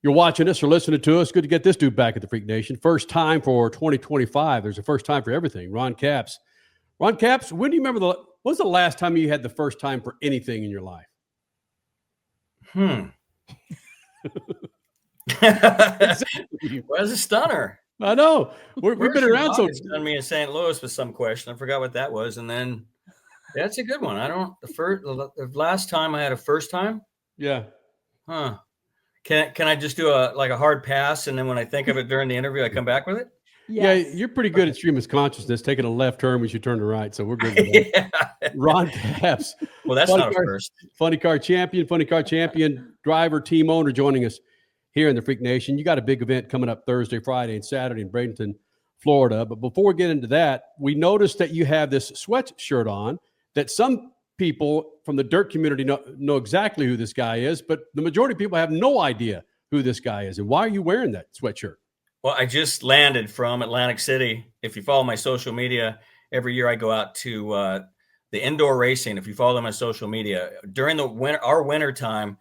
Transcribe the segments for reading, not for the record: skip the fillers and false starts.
You're watching us or listening to us. Good to get this dude back at the Freak Nation. First time for 2025. There's a first time for everything. Ron Capps. Ron Capps, when do you remember when was the last time you had the first time for anything in your life? Exactly. Well, that's a stunner. I know. We've been around. So done me in St. Louis with some question. I forgot what that was. And then that's a good one. The last time I had a first time. Yeah. Huh. Can I just do a hard pass, and then when I think of it during the interview, I come back with it? Yes. Yeah, you're pretty good at stream of consciousness. Taking a left turn, we should turn to right, so we're good with that. Yeah. Ron Capps. Well, that's not a first. Funny car champion, driver, team owner joining us here in the Freak Nation. You got a big event coming up Thursday, Friday, and Saturday in Bradenton, Florida. But before we get into that, we noticed that you have this sweatshirt on that some people from the dirt community know exactly who this guy is, but the majority of people have no idea who this guy is. And why are you wearing that sweatshirt? Well, I just landed from Atlantic City. If you follow my social media, every year I go out to the indoor racing. If you follow my social media during our winter time,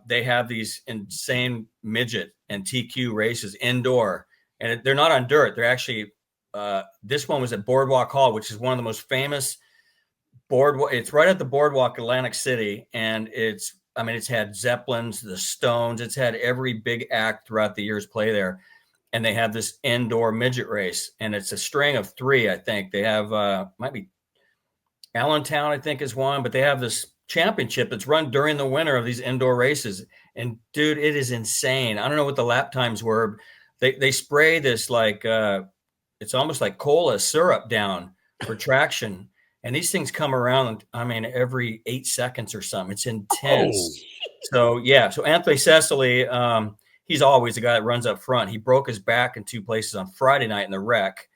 they have these insane midget and TQ races indoor, and they're not on dirt. They're actually this one was at Boardwalk Hall, which is one of the most famous boardwalk. It's right at the Boardwalk, Atlantic City, and it's had Zeppelins, the Stones. It's had every big act throughout the years play there, and they have this indoor midget race, and it's a string of 3. I think they have might be Allentown, I think, is one, but they have this championship that's run during the winter of these indoor races, and dude, it is insane. I don't know what the lap times were. They spray this it's almost like cola syrup down for traction. And these things come around, every 8 seconds or something. It's intense. So Anthony Cecily, he's always the guy that runs up front. He broke his back in 2 places on Friday night in the wreck,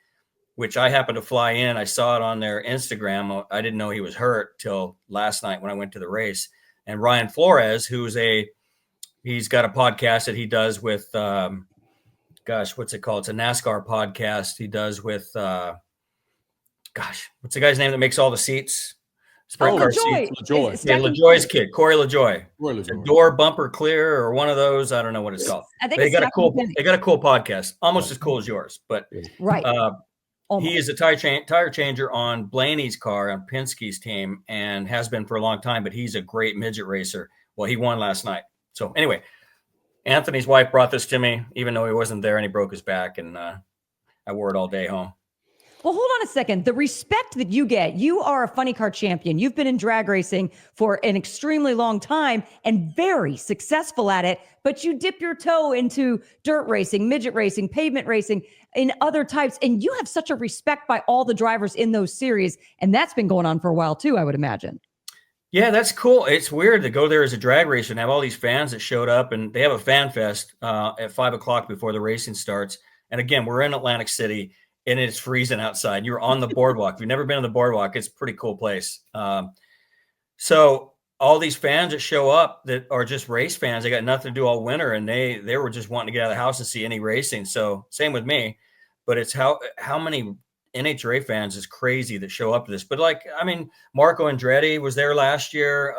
which I happened to fly in. I saw it on their Instagram. I didn't know he was hurt till last night when I went to the race. And Ryan Flores, he's got a podcast that he does with, what's it called? It's a NASCAR podcast he does with what's the guy's name that makes all the seats? Sprint car seats. LaJoy. Yeah, LaJoy's kid, Corey LaJoy. Door bumper clear or one of those. I don't know what it's called. They got a cool podcast, almost as cool as yours. But right. He is a tire changer on Blaney's car on Penske's team and has been for a long time. But he's a great midget racer. Well, he won last night. So anyway, Anthony's wife brought this to me, even though he wasn't there, and he broke his back, and I wore it all day home. Well, hold on a second. The respect that you get, you are a funny car champion. You've been in drag racing for an extremely long time and very successful at it, but you dip your toe into dirt racing, midget racing, pavement racing, in other types, and you have such a respect by all the drivers in those series, and that's been going on for a while too, I would imagine. Yeah, that's cool. It's weird to go there as a drag racer and have all these fans that showed up, and they have a fan fest at 5 o'clock before the racing starts. And again, we're in Atlantic City, and it's freezing outside. You're on the boardwalk. If you've never been on the boardwalk, it's a pretty cool place. So all these fans that show up that are just race fans, they got nothing to do all winter, and they were just wanting to get out of the house and see any racing. So same with me, but it's how many NHRA fans is crazy that show up to this. But Marco Andretti was there last year.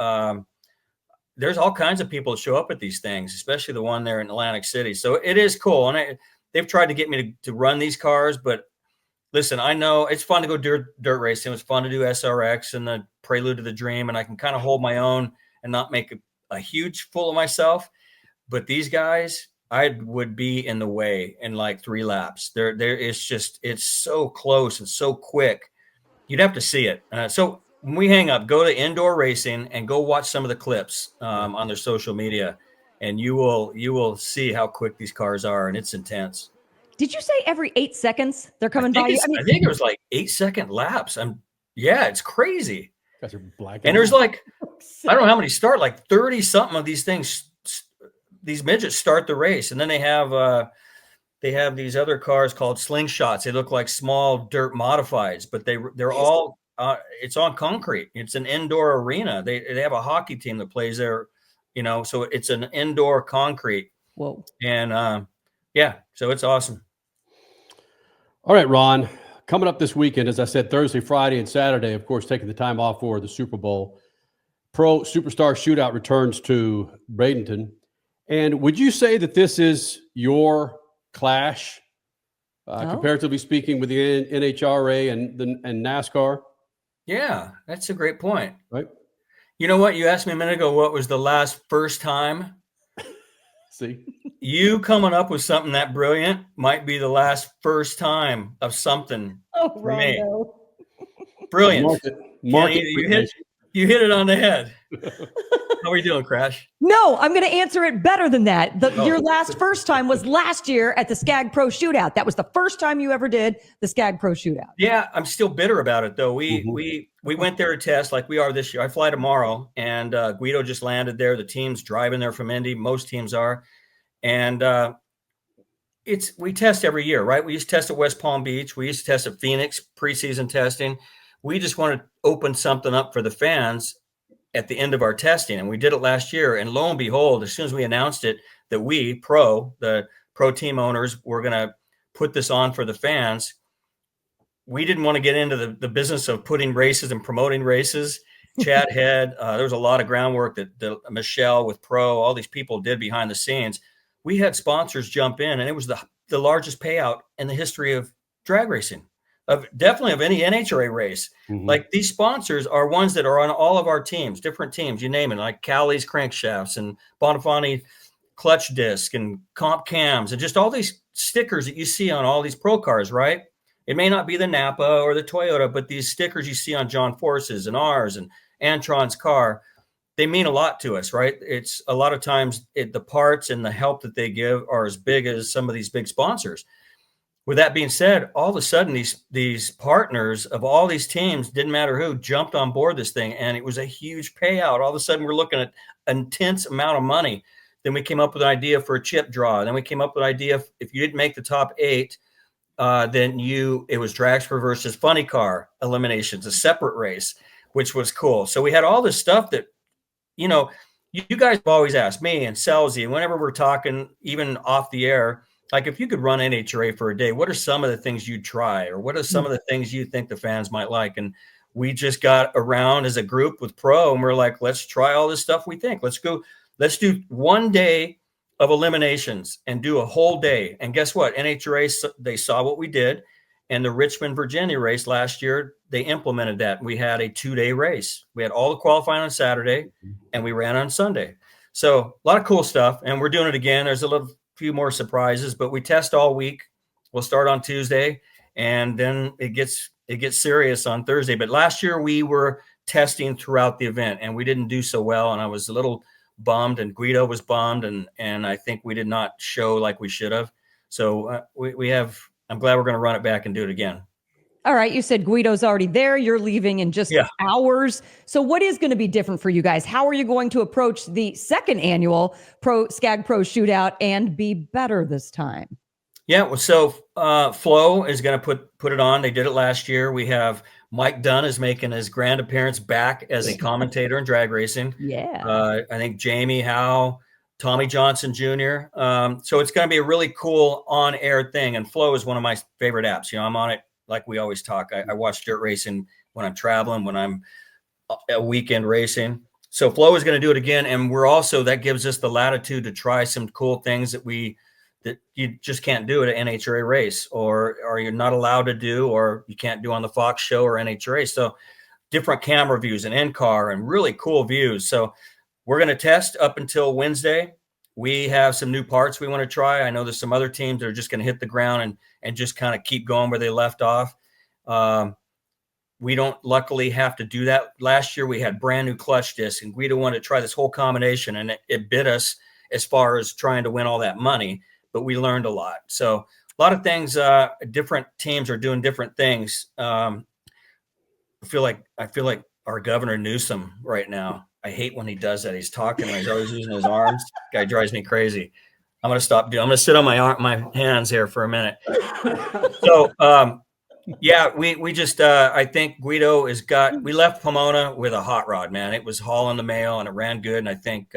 There's all kinds of people that show up at these things, especially the one there in Atlantic City. So it is cool. And they've tried to get me to run these cars, but listen, I know it's fun to go dirt racing. It was fun to do SRX and the Prelude to the Dream, and I can kind of hold my own and not make a huge fool of myself. But these guys, I would be in the way in like 3 laps. It's so close and so quick. You'd have to see it. So when we hang up, go to Indoor Racing and go watch some of the clips on their social media, and you will see how quick these cars are, and it's intense. Did you say every 8 seconds they're coming by you? I think it was like 8-second laps. It's crazy. Guys are black. And there's I don't know how many start, like 30 something of these things. These midgets start the race, and then they have these other cars called slingshots. They look like small dirt modifieds, but they're all it's on concrete. It's an indoor arena. They have a hockey team that plays there, so it's an indoor concrete. Whoa. And so it's awesome. All right, Ron, coming up this weekend, as I said, Thursday, Friday, and Saturday, of course, taking the time off for the Super Bowl. PRO Superstar Shootout returns to Bradenton. And would you say that this is your clash, comparatively speaking, with the NHRA and NASCAR? Yeah, that's a great point. Right. You know what? You asked me a minute ago, what was the first time? See, You coming up with something that brilliant might be the first time of something for me. Rondo. Brilliant. Market Kenny, you hit it on the head. How are you doing, Crash? No, I'm going to answer it better than that. Your first time was last year at the Skag Pro Shootout. That was the first time you ever did the Skag Pro Shootout. Yeah, I'm still bitter about it though. We went there to test like we are this year. I fly tomorrow, and Guido just landed there. The team's driving there from Indy. Most teams are, and we test every year, right? We used to test at West Palm Beach. We used to test at Phoenix, preseason testing. We just want to open something up for the fans at the end of our testing. And we did it last year. And lo and behold, as soon as we announced it, that the pro team owners, were going to put this on for the fans, we didn't want to get into the business of putting races and promoting races. Chad Head, there was a lot of groundwork that Michelle with Pro, all these people did behind the scenes. We had sponsors jump in, and it was the largest payout in the history of drag racing. Definitely of any NHRA race. Like, these sponsors are ones that are on all of our teams, different teams, you name it, like Callie's crankshafts and Bonafani clutch disc and comp cams and just all these stickers that you see on all these pro cars, right? It may not be the Napa or the Toyota, but these stickers you see on John Force's and ours and Antron's car, they mean a lot to us, right? It's a lot of times the parts and the help that they give are as big as some of these big sponsors. With that being said, all of a sudden, these partners of all these teams, didn't matter who, jumped on board this thing, and it was a huge payout. All of a sudden, we're looking at an intense amount of money. Then we came up with an idea for a chip draw. Then we came up with an idea if you didn't make the top 8, then it was Dragster versus Funny Car eliminations, a separate race, which was cool. So we had all this stuff that, you guys have always asked me and Selzy, whenever we're talking, even off the air, like, if you could run NHRA for a day, what are some of the things you'd try? Or what are some of the things you think the fans might like? And we just got around as a group with Pro, and we're like, let's try all this stuff we think. Let's do one day of eliminations and do a whole day. And guess what? NHRA, they saw what we did. And the Richmond, Virginia race last year, they implemented that. We had a 2-day race. We had all the qualifying on Saturday, and we ran on Sunday. So a lot of cool stuff. And we're doing it again. There's a few more surprises, but we test all week. We'll start on Tuesday, and then it gets serious on Thursday. But last year we were testing throughout the event, and we didn't do so well, and I was a little bummed, and Guido was bummed, and I think we did not show like we should have. So I'm glad we're going to run it back and do it again. All right. You said Guido's already there. You're leaving in just hours. So what is going to be different for you guys? How are you going to approach the second annual Skag Pro Shootout and be better this time? Yeah. Well, so Flo is going to put it on. They did it last year. We have Mike Dunn is making his grand appearance back as a commentator in drag racing. Yeah. I think Jamie Howe, Tommy Johnson Jr. So it's going to be a really cool on-air thing. And Flo is one of my favorite apps. I'm on it. Like we always talk, I watch dirt racing when I'm traveling, when I'm a weekend racing. So Flo is going to do it again. And that gives us the latitude to try some cool things that you just can't do at an NHRA race, or you're not allowed to do, or you can't do on the Fox show or NHRA. So different camera views and in-car and really cool views. So we're going to test up until Wednesday. We have some new parts we want to try. I know there's some other teams that are just going to hit the ground and just kind of keep going where they left off. We don't luckily have to do that. Last year we had brand new clutch discs, and Guido wanted to try this whole combination, and it bit us as far as trying to win all that money, but we learned a lot. So a lot of things, different teams are doing different things. I feel like our Governor Newsom right now. I hate when he does that. He's talking and he's always using his arms. Guy drives me crazy. I'm going to stop doing. I'm going to sit on my hands here for a minute. So, we just, I think Guido we left Pomona with a hot rod, man. It was hauling the mail and it ran good. And I think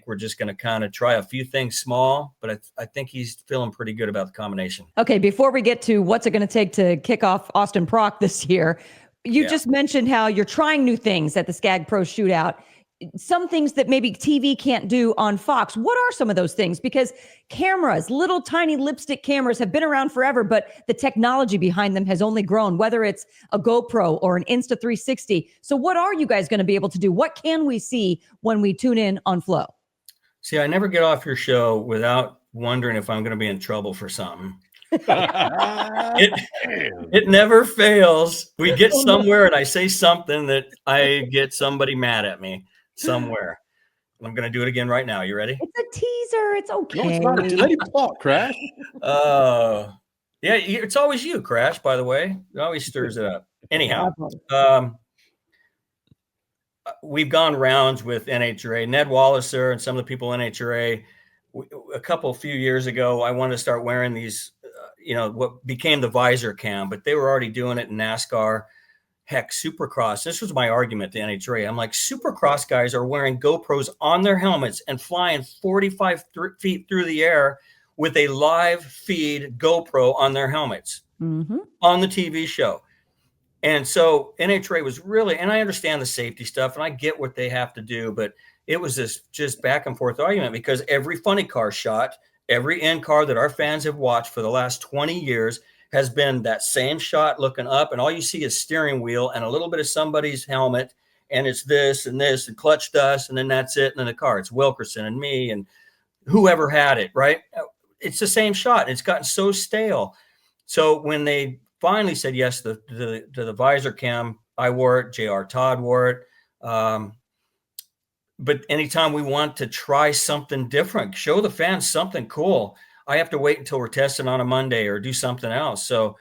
we're just going to kind of try a few things small, but I think he's feeling pretty good about the combination. Okay. Before we get to what's it going to take to kick off Austin Prock this year, you just mentioned how you're trying new things at the Skag Pro Shootout. some things that maybe TV can't do on Fox. What are some of those things? Because cameras, little tiny lipstick cameras, have been around forever, but the technology behind them has only grown, whether it's a GoPro or an Insta360. So what are you guys going to be able to do? What can we see when we tune in on Flow? See, I never get off your show without wondering if I'm going to be in trouble for something. It never fails. We get somewhere and I say something that I get somebody mad at me somewhere. I'm going to do it again right now. You ready? It's a teaser. It's okay. No, it's not. Let him talk, Crash. Yeah, it's always you, Crash, by the way. It always stirs it up. Anyhow, we've gone rounds with NHRA, Ned Walliser and some of the people in NHRA. A few years ago, I wanted to start wearing these, what became the visor cam, but they were already doing it in NASCAR. Heck, Supercross. This was my argument to NHRA. I'm like, Supercross guys are wearing GoPros on their helmets and flying 45 feet through the air with a live feed GoPro on their helmets on the TV show. And so NHRA was really, and I understand the safety stuff and I get what they have to do, but it was this just back and forth argument because every funny car shot, every in car that our fans have watched for the last 20 years has been that same shot looking up, and all you see is steering wheel and a little bit of somebody's helmet, and it's this and clutch dust, and then that's it. And then the car, it's Wilkerson and me and whoever had it, right? It's the same shot. It's gotten so stale. So when they finally said yes to the visor cam, I wore it. JR Todd wore it. But anytime we want to try something different, show the fans something cool, I have to wait until we're testing on a Monday or do something else. So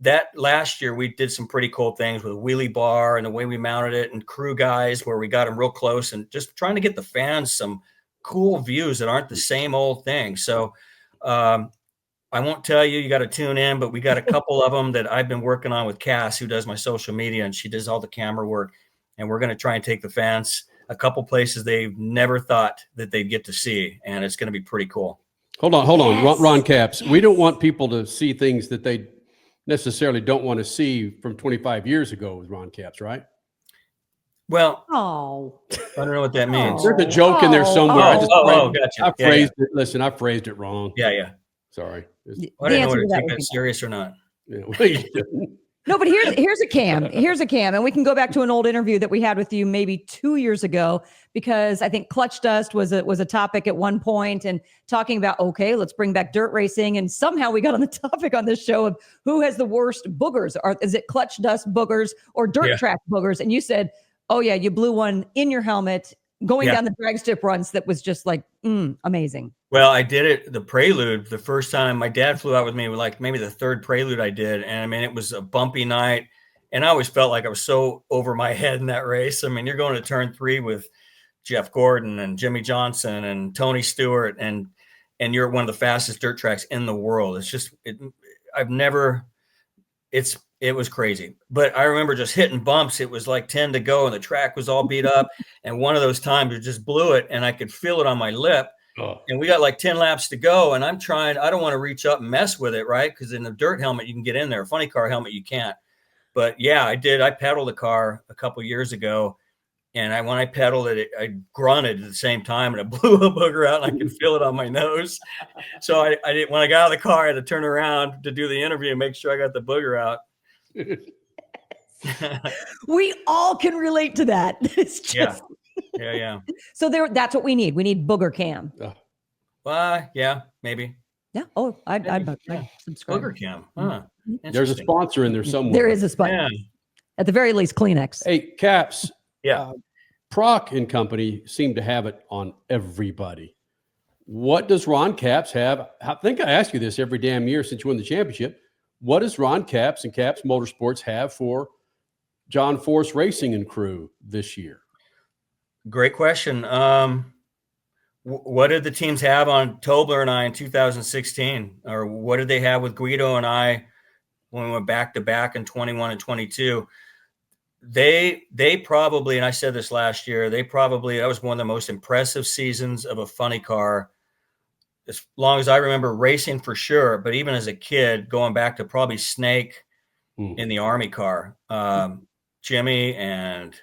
that last year we did some pretty cool things with a wheelie bar and the way we mounted it, and crew guys where we got them real close and just trying to get the fans some cool views that aren't the same old thing. So I won't tell you, you got to tune in, but we got a couple of them that I've been working on with Cass, who does my social media, and she does all the camera work. And we're going to try and take the fans a couple places they've never thought that they'd get to see. And it's going to be pretty cool. Hold on. Yes. Ron Capps. We don't want people to see things that they necessarily don't want to see from 25 years ago with Ron Capps, right? Well, I don't know what that means. There's a joke in there somewhere. Gotcha. I phrased it wrong. Yeah. Sorry. I didn't know whether to take that serious or not. Yeah. No, but here's a cam. Here's a cam. And we can go back to an old interview that we had with you maybe 2 years ago, because I think clutch dust was a topic at one point, and talking about, okay, let's bring back dirt racing. And somehow we got on the topic on this show of who has the worst boogers. Is it clutch dust boogers or dirt track boogers? And you said, oh yeah, you blew one in your helmet going down the drag strip runs. That was just like, amazing. Well, I did it, the prelude, the first time my dad flew out with me, like maybe the third prelude I did. And I mean, it was a bumpy night. And I always felt like I was so over my head in that race. I mean, you're going to turn 3 with Jeff Gordon and Jimmy Johnson and Tony Stewart, and you're at one of the fastest dirt tracks in the world. It's just, it was crazy. But I remember just hitting bumps. It was like 10 to go and the track was all beat up. And one of those times it just blew it and I could feel it on my lip. Oh. And we got like 10 laps to go. And I don't want to reach up and mess with it, right? Because in the dirt helmet, you can get in there. A funny car helmet, you can't. But yeah, I did. I pedaled the car a couple years ago. And when I pedaled it, I grunted at the same time, and it blew a booger out, and I could feel it on my nose. So I didn't. When I got out of the car, I had to turn around to do the interview and make sure I got the booger out. We all can relate to that. It's just yeah. So that's what we need. We need booger cam. Yeah, maybe. Yeah. Oh, I'd subscribe. Booger cam. Huh. There's a sponsor in there somewhere. There is a sponsor. Yeah. At the very least, Kleenex. Hey, Caps. Yeah. Prock and company seem to have it on everybody. What does Ron Capps have? I think I ask you this every damn year since you won the championship. What does Ron Capps and Capps Motorsports have for John Force Racing and crew this year? Great question. What did the teams have on Tobler and I in 2016? Or what did they have with Guido and I when we went back to back in 21 and 22? They probably, and I said this last year, that was one of the most impressive seasons of a funny car, as long as I remember racing for sure. But even as a kid, going back to probably Snake in the Army car, Jimmy and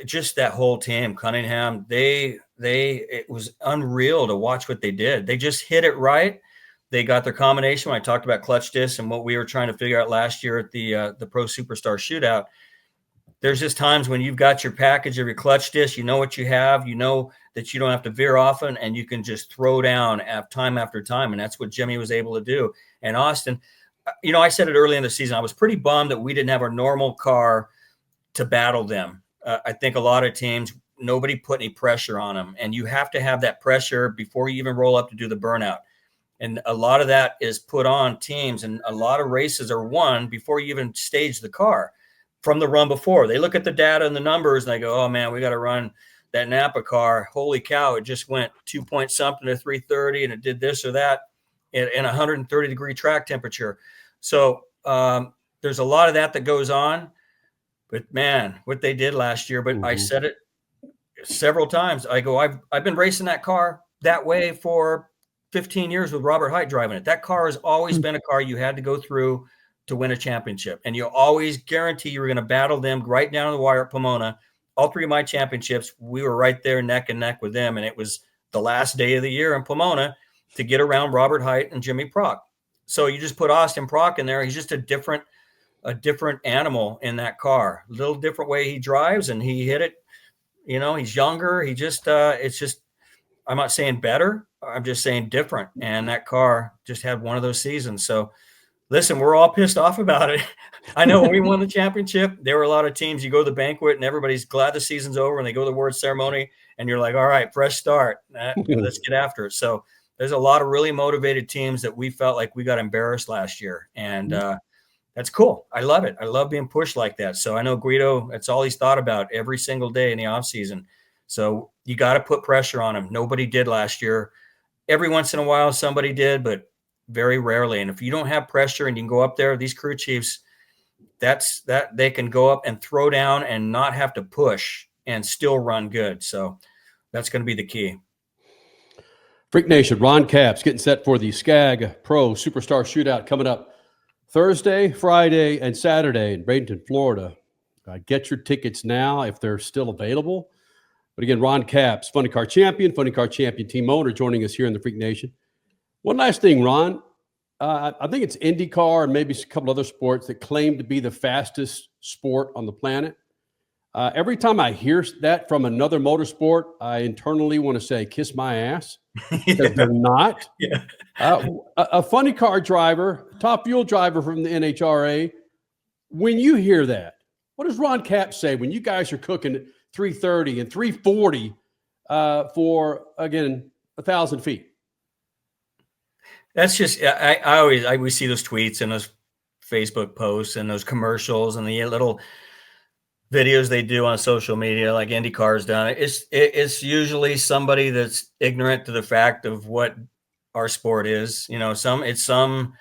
just that whole team, Cunningham, it was unreal to watch what they did. They just hit it right. They got their combination. When I talked about clutch disc and what we were trying to figure out last year at the Pro Superstar Shootout, there's just times when you've got your package of your clutch disc, you know what you have, you know that you don't have to veer often, and you can just throw down time after time. And that's what Jimmy was able to do. And Austin, I said it early in the season, I was pretty bummed that we didn't have our normal car to battle them. I think a lot of teams, nobody put any pressure on them, and you have to have that pressure before you even roll up to do the burnout. And a lot of that is put on teams, and a lot of races are won before you even stage the car from the run before. They look at the data and the numbers and they go, oh man, we got to run that Napa car. Holy cow, it just went 2 point something to 330 and it did this or that in 130-degree track temperature. So there's a lot of that goes on. But man, what they did last year, but I said it several times. I go, I've been racing that car that way for 15 years with Robert Hite driving it. That car has always been a car you had to go through to win a championship. And you always guarantee you were going to battle them right down to the wire at Pomona. All three of my championships, we were right there neck and neck with them. And it was the last day of the year in Pomona to get around Robert Hite and Jimmy Prock. So you just put Austin Prock in there. He's just a different animal in that car. A little different way he drives, and he hit it. He's younger. He just, it's just, I'm not saying better. I'm just saying different. And that car just had one of those seasons. So listen, we're all pissed off about it. I know when we won the championship, there were a lot of teams, you go to the banquet and everybody's glad the season's over, and they go to the award ceremony and you're like, all right, fresh start. Let's get after it. So there's a lot of really motivated teams that we felt like we got embarrassed last year. And that's cool. I love it. I love being pushed like that. So I know Guido, that's all he's thought about every single day in the off season. So you got to put pressure on him. Nobody did last year. Every once in a while, somebody did, but very rarely. And if you don't have pressure and you can go up there, these crew chiefs, they can go up and throw down and not have to push and still run good. So that's going to be the key. Freak Nation, Ron Capps getting set for the SCAG Pro Superstar Shootout coming up Thursday, Friday, and Saturday in Bradenton, Florida. Get your tickets now if they're still available. But again, Ron Capps, Funny Car Champion team owner, joining us here in the Freak Nation. One last thing, Ron. I think it's IndyCar and maybe a couple other sports that claim to be the fastest sport on the planet. Every time I hear that from another motorsport, I internally want to say, kiss my ass, because they're not. Yeah. A funny car driver, top fuel driver from the NHRA, when you hear that, what does Ron Capps say when you guys are cooking at 330 and 340 for, again, 1,000 feet? That's just, I always see those tweets and those Facebook posts and those commercials and the little videos they do on social media, like IndyCar's done. It's usually somebody that's ignorant to the fact of what our sport is. It's some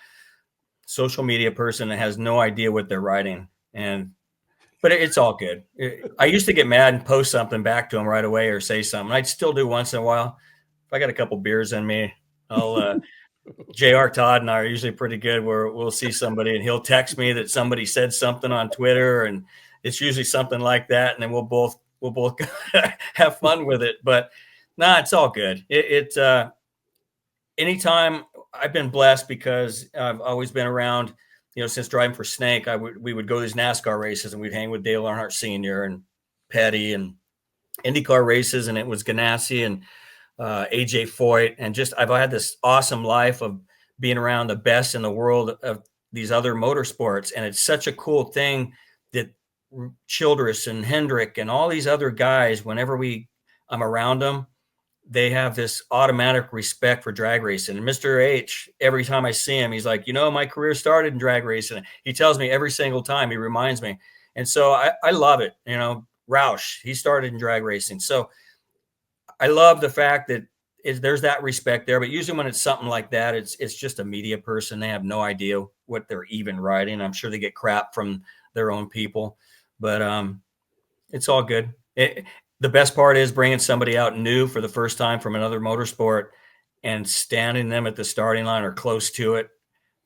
social media person that has no idea what they're writing. But it's all good. I used to get mad and post something back to them right away or say something. I'd still do once in a while. If I got a couple beers in me, I'll JR Todd and I are usually pretty good where we'll see somebody and he'll text me that somebody said something on Twitter, and it's usually something like that. And then we'll both have fun with it. But it's all good. Anytime I've been blessed because I've always been around, since driving for Snake, we would go to these NASCAR races and we'd hang with Dale Earnhardt Sr. and Petty and IndyCar races. And it was Ganassi and AJ Foyt, and just I've had this awesome life of being around the best in the world of these other motorsports, and it's such a cool thing that Childress and Hendrick and all these other guys, whenever I'm around them, they have this automatic respect for drag racing. And Mr. H, every time I see him, he's like, my career started in drag racing. He tells me every single time, he reminds me, and so I love it. Roush, he started in drag racing, so I love the fact that there's that respect there, but usually when it's something like that, it's just a media person. They have no idea what they're even writing. I'm sure they get crap from their own people, but it's all good. The best part is bringing somebody out new for the first time from another motorsport and standing them at the starting line or close to it,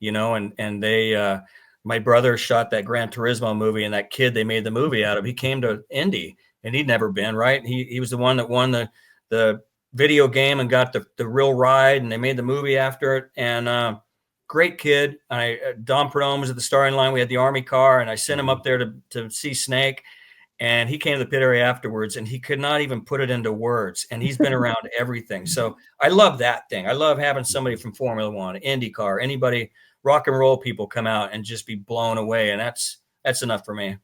and they, my brother shot that Gran Turismo movie, and that kid they made the movie out of, he came to Indy and he'd never been, right. He was the one that won the video game and got the real ride, and they made the movie after it. And great kid. Don Perdome was at the starting line. We had the Army car, and I sent him up there to see Snake. And he came to the pit area afterwards, and he could not even put it into words. And he's been around everything. So I love that thing. I love having somebody from Formula One, IndyCar, anybody, rock and roll people come out and just be blown away. And that's enough for me.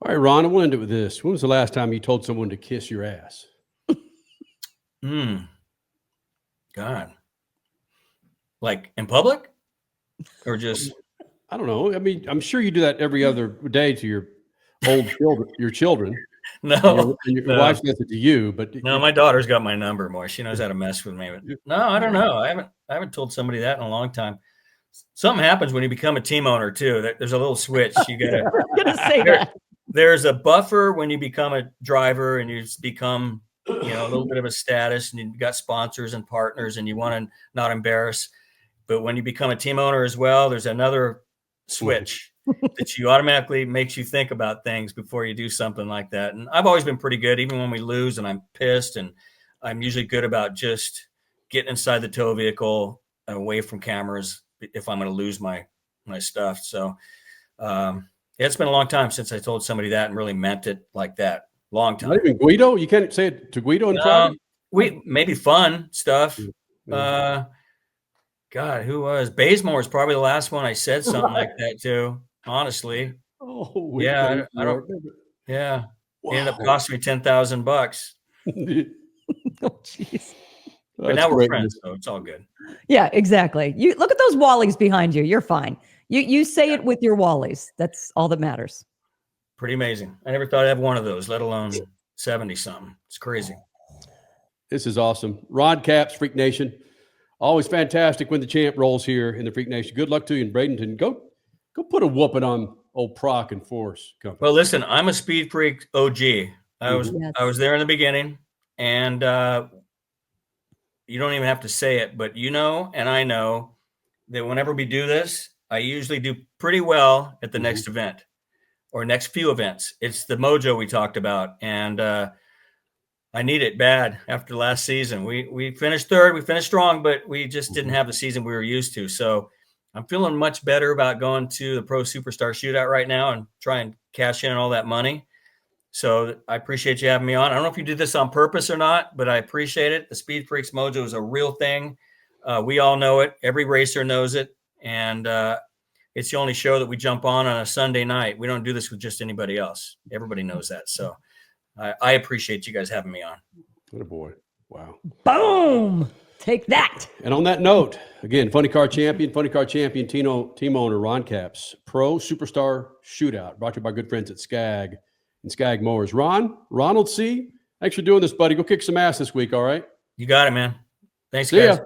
All right, Ron, I want to end it with this. When was the last time you told someone to kiss your ass? God. Like in public? Or just? I don't know. I mean, I'm sure you do that every other day to your children. No. And your wife says it to you, but no, my daughter's got my number more. She knows how to mess with me. But no, I don't know. I haven't told somebody that in a long time. Something happens when you become a team owner too. There's a little switch. You gotta. I'm gonna say that. There's a buffer when you become a driver and you become, a little bit of a status, and you've got sponsors and partners, and you want to not embarrass. But when you become a team owner as well, there's another switch that you automatically makes you think about things before you do something like that. And I've always been pretty good, even when we lose and I'm pissed, and I'm usually good about just getting inside the tow vehicle and away from cameras if I'm going to lose my stuff. So it's been a long time since I told somebody that and really meant it like that. Long time. Not even Guido? You can't say it to Guido in private? We maybe fun stuff. God, who was? Bazemore is probably the last one I said something like that to, honestly. Oh, yeah. I don't. Yeah. Wow. It ended up costing me $10,000. Oh, jeez. But now we're friends, so it's all good. Yeah, exactly. You look at those Wallies behind you. You're fine. You say it with your Wallies. That's all that matters. Pretty amazing. I never thought I'd have one of those, let alone 70 something. It's crazy. This is awesome. Ron Capps, Freak Nation. Always fantastic when the champ rolls here in the Freak Nation. Good luck to you in Bradenton. Go put a whooping on old Prock and Force Company. Well, listen, I'm a Speed Freak OG. I was there in the beginning, and you don't even have to say it, but and I know that whenever we do this, I usually do pretty well at the next event or next few events. It's the mojo we talked about, and I need it bad after last season. We finished third. We finished strong, but we just didn't have the season we were used to. So I'm feeling much better about going to the PRO Superstar Shootout right now and try and cash in all that money. So I appreciate you having me on. I don't know if you did this on purpose or not, but I appreciate it. The SpeedFreaks mojo is a real thing. We all know it. Every racer knows it. And it's the only show that we jump on a Sunday night. We don't do this with just anybody else. Everybody knows that. So I appreciate you guys having me on. What a boy. Wow. Boom. Take that. And on that note, again, Funny Car Champion, team owner, Ron Capps, PRO Superstar Shootout, brought to you by good friends at Skag and Skag Mowers. Ronald C., thanks for doing this, buddy. Go kick some ass this week, all right? You got it, man. Thanks, See guys. ya.